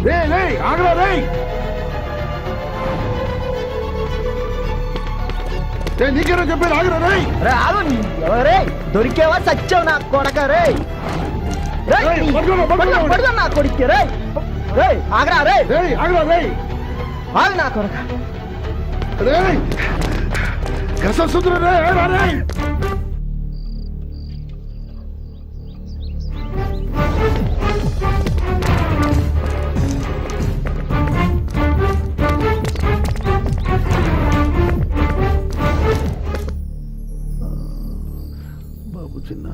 ఆగరా రే. నీకేనా చెప్పారు ఆగరా రే. ఎవరే దొరికేవా సచ్చావు నా కొడక రే. నా కొడుకు రే. ఆగరా రే. ఆగరా రే. ఆగు నా కొడక రే. కసం సుందర రే. రే బాబు చిన్న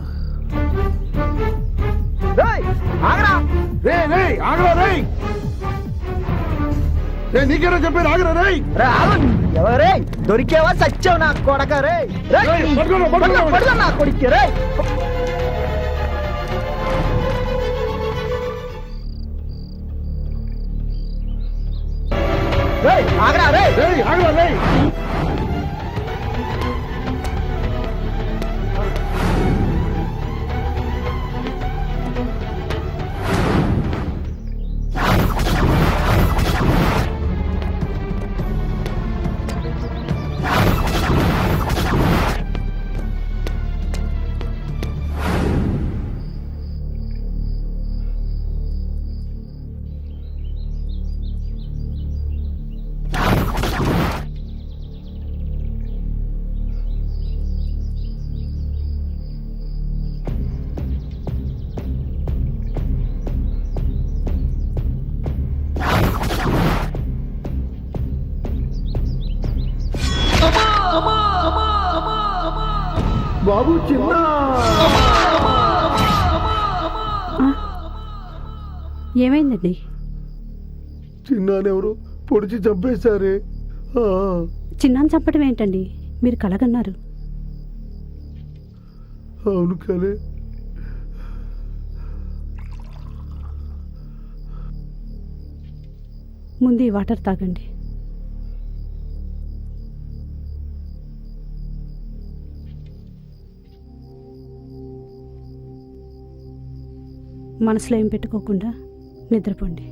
ఆగరా రే ఆగరా రే. నీకేనా చెప్పారు ఆగరా రే. ఎవరే దొరికేవా సచ్చావు నా కొడక రే. నా కొడుకు రే. ఆగరా రే. ఆగరా రే. బాబు చిన్న ఏమైందండి? చిన్నానెవరు పొడిచి చంపేశారే. చిన్నాన్ని చంపడం ఏంటండి? మీరు కలగన్నారు. అవును కలే. ముందు ఈ వాటర్ తాగండి. మనసులో ఏం పెట్టుకోకుండా నిద్రపోండి.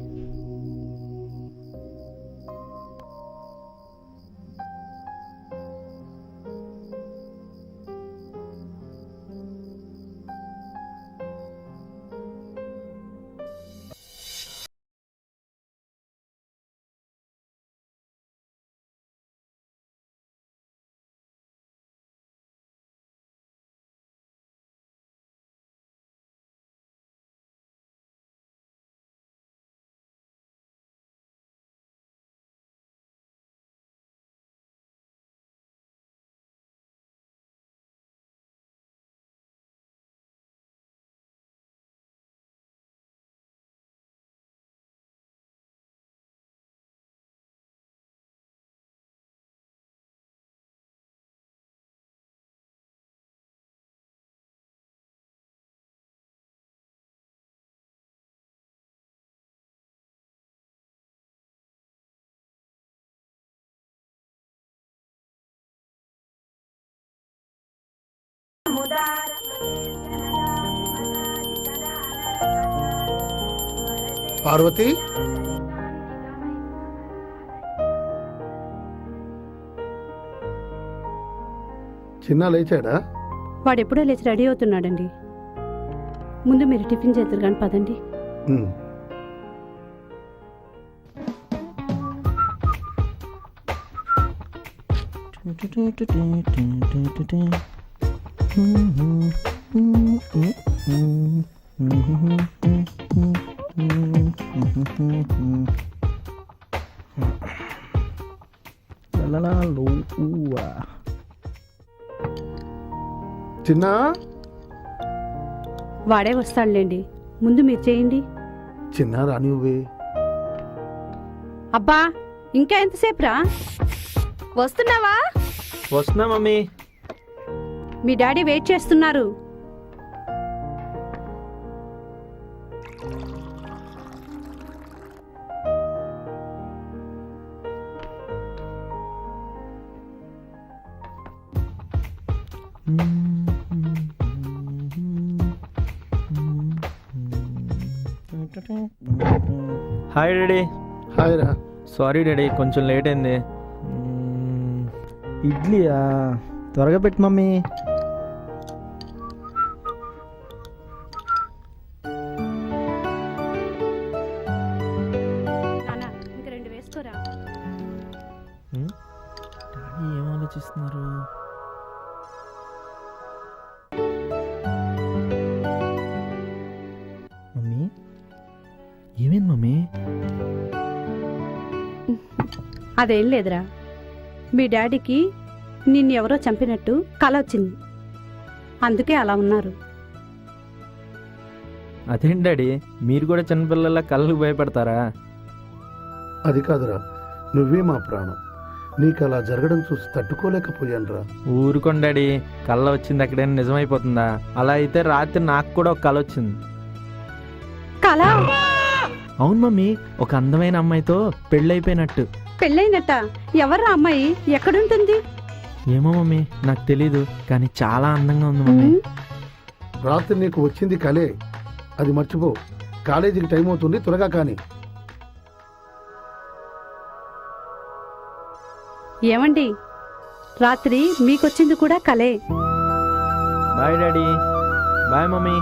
పార్వతి, చిన్న లేచాడా? వాడెప్పుడో లేచి రెడీ అవుతున్నాడండి. ముందు మీరు టిఫిన్ చేద్దరు కానీ పదండి. చిన్న వాడే వస్తాడులేండి, ముందు మీరు చేయండి. చిన్న రానివ్వే. అబ్బా ఇంకా ఎంతసేపు రా? వస్తున్నావా? వస్తున్నా మమ్మీ. మీ డాడీ వెయిట్ చేస్తున్నారు. Hi daddy. హాయ్ రా. సారీ డాడీ, కొంచెం లేట్ అయింది. ఇడ్లీయా? త్వరగా పెట్టు మమ్మీ. నాన్న ఇంక 2 వేసుకోరా. డాడీ ఏం ఆలోచిస్తున్నారు? మమ్మీ ఏమైంది మమ్మీ? అదేం లేదురా, మీ డాడీకి నిన్నెవరో చంపినట్టు కల వచ్చింది, అందుకే అలా ఉన్నారు. అదేంటి డాడీ, మీరు కూడా చిన్నపిల్లల కళ్ళకు భయపడతారా? అది కాదురా, నువ్వే మా ప్రాణం. నీకు అలా జరగడం చూసి తట్టుకోలేకపోయాను రా. ఊరుకోండి డాడీ, కళ్ళ వచ్చింది ఎక్కడైనా నిజమైపోతుందా? అలా అయితే రాత్రి నాకు కూడా ఒక కళ వచ్చింది. కల? అవును మమ్మీ, ఒక అందమైన అమ్మాయితో పెళ్ళైపోయినట్టు. పెళ్ళైనట్ట? ఎవర్రా అమ్మాయి? ఎక్కడుంటుంది? ఏమో మమ్మీ, నాకు తెలీదు, కానీ చాలా అందంగా ఉంది మమ్మీ. రాత్రి నీకు వచ్చింది కలే, అది మర్చిపో. కాలేజీకి టైం అవుతుంది, త్వరగా కానీ. ఏమండి, రాత్రి మీకొచ్చింది కూడా కలే. Bye daddy. Bye mummy.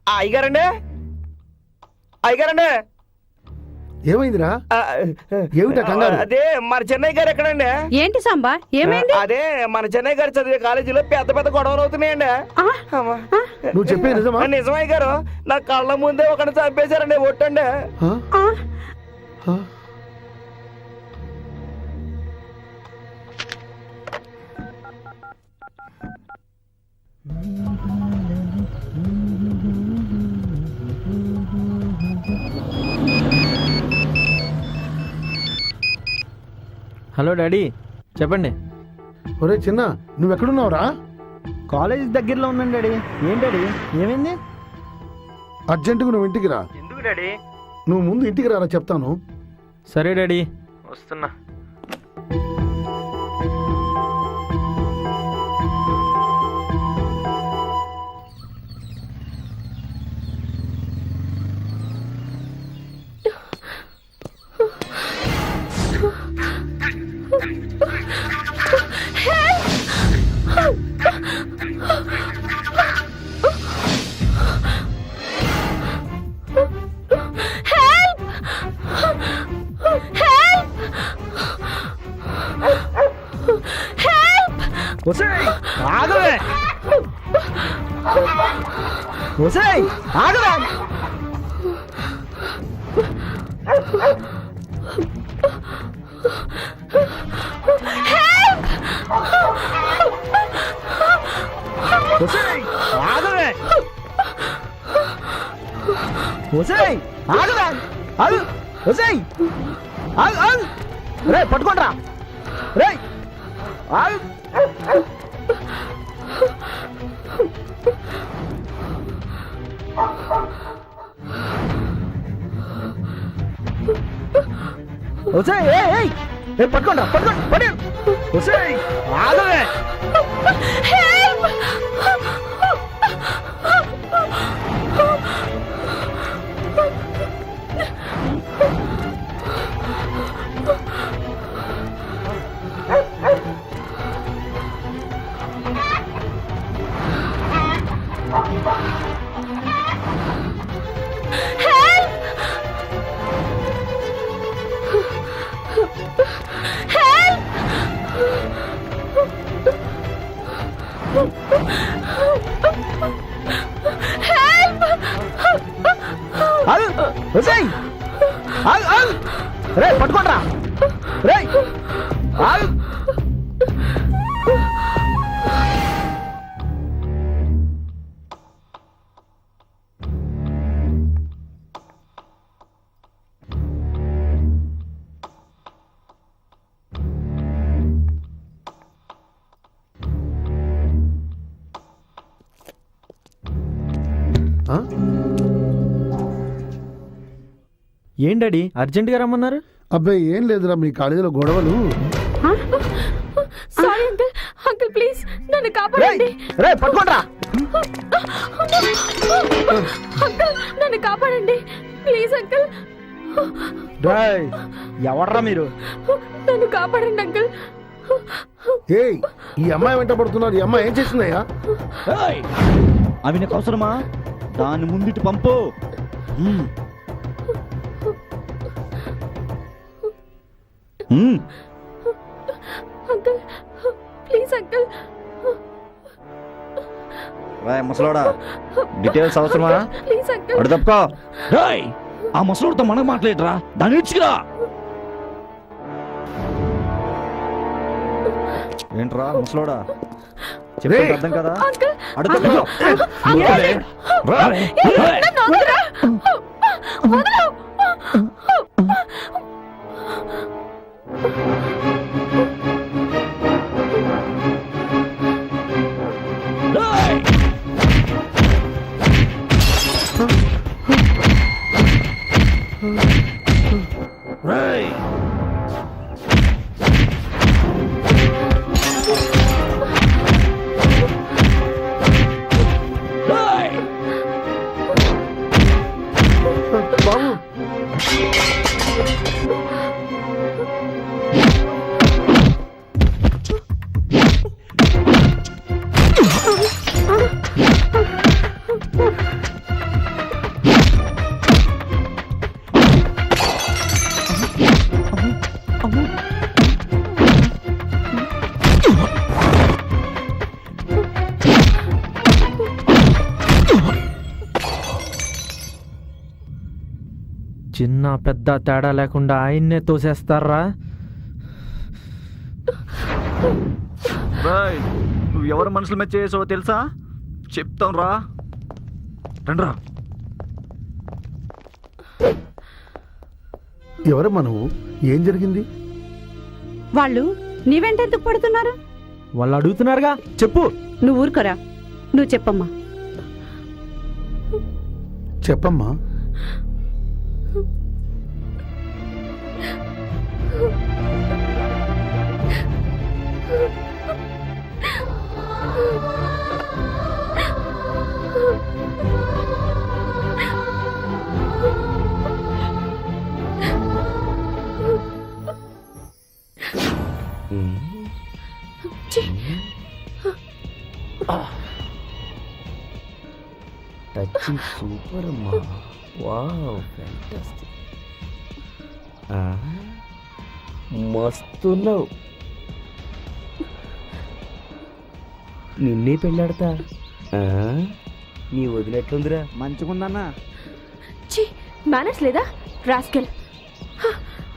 అయ్యగారండి, అయ్యగారండి. ఏమైందిరా? ఏమిటా కంగారు? అదే మన చెన్నై గారు ఎక్కడండి? ఏంటి సాంబా, ఏమైంది? అదే మన చెన్నై గారు చదివే కాలేజీలో పెద్ద పెద్ద గొడవలు అవుతున్నాయండి. నువ్వు చెప్పే నిజమా? నిజమయ్య గారు, నా కళ్ళ ముందే ఒకరిని చంపేశారండి. ఒట్టండి. హలో డాడీ, చెప్పండి. ఒరే చిన్న, నువ్వెక్కడున్నావురా? కాలేజ్ దగ్గరలో ఉందండి డాడీ. ఏం డాడీ, ఏమైంది? అర్జెంటుగా నువ్వు ఇంటికి రా. ఎందుకు డాడీ? నువ్వు ముందు ఇంటికి రారా, చెప్తాను. సరే డాడీ, వస్తున్నా. ఆగవే, ఆగవే. ఆగవే ఒసేయ్ ఆగవే ఆగు ఒసేయ్ ఆగు ఆగు రే పట్టుకోండ్రా రే ఆగు ఒసేయ్ ఏయ్ ఏయ్ ఏ పట్టుకోండ్రా పట్టుకోండి పట్టుకోండి ఒసేయ్ ఆగవే ఆగు ఒసేయ్ ఆగు ఆగు రే పట్టుకోండ్రా రే ఆగు ఆ? ఏం డాడీ అర్జెంటుగా రమ్మన్నారు? అబ్బాయి ఏం లేదురా మీ కాలేజీలో గొడవలు. సారీ అంకుల్, అంకుల్ ప్లీజ్ నన్ను రే కాపాడండి. రే పట్టుకోండ్రా అంకుల్ నన్ను కాపాడండి ప్లీజ్ అంకుల్, రేయ్ ఎవర్రా మీరు నన్ను కాపాడండి అంకుల్. ఏయ్ ఈ అమ్మాయి వెంట పడుతున్నారు. ఈ అమ్మాయి ఏం చేసిందయ్యా? అవి నీకు అవసరమా? దాన్ని ముందుటి పంపు. Uncle please uncle. ముసలోడా డీటెయిల్స్ అవసరమా? Please uncle. అడు తప్పుకో. ఆ ముసలోడితో మనకు మాట్లాడరా, దాన్ని ఇచ్చిరా. ఏంట్రా ముసలోడా చెప్పేది అర్థం కదా? అంకుల్ అడు తప్పుకో. నన్ను వదలరా. వదలు. బాబు చిన్న పెద్ద తేడా లేకుండా ఆయన్నే తోసేస్తారా? నువ్వు ఎవరు మనుషుల మీద చేసావో తెలుసా? చెప్తాం రా, రండ్రా. ఎవరమ్మా నువ్వు? ఏం జరిగింది? వాళ్ళు నీ వెంట ఎందుకు పడుతున్నారు? వాళ్ళు అడుగుతున్నారుగా, చెప్పు. నువ్వు ఊరుకోరా, నువ్వు చెప్పమ్మా. చెప్పమ్మా. టచింగ్ సూపర్ అమ్మా. Wow fantastic. మస్తున్నావు. నిన్నే పెళ్ళాడతా. నీ వదినట్లుందిరా? మంచిగుందన్నా. మేనర్స్ లేదా? రాస్కెల్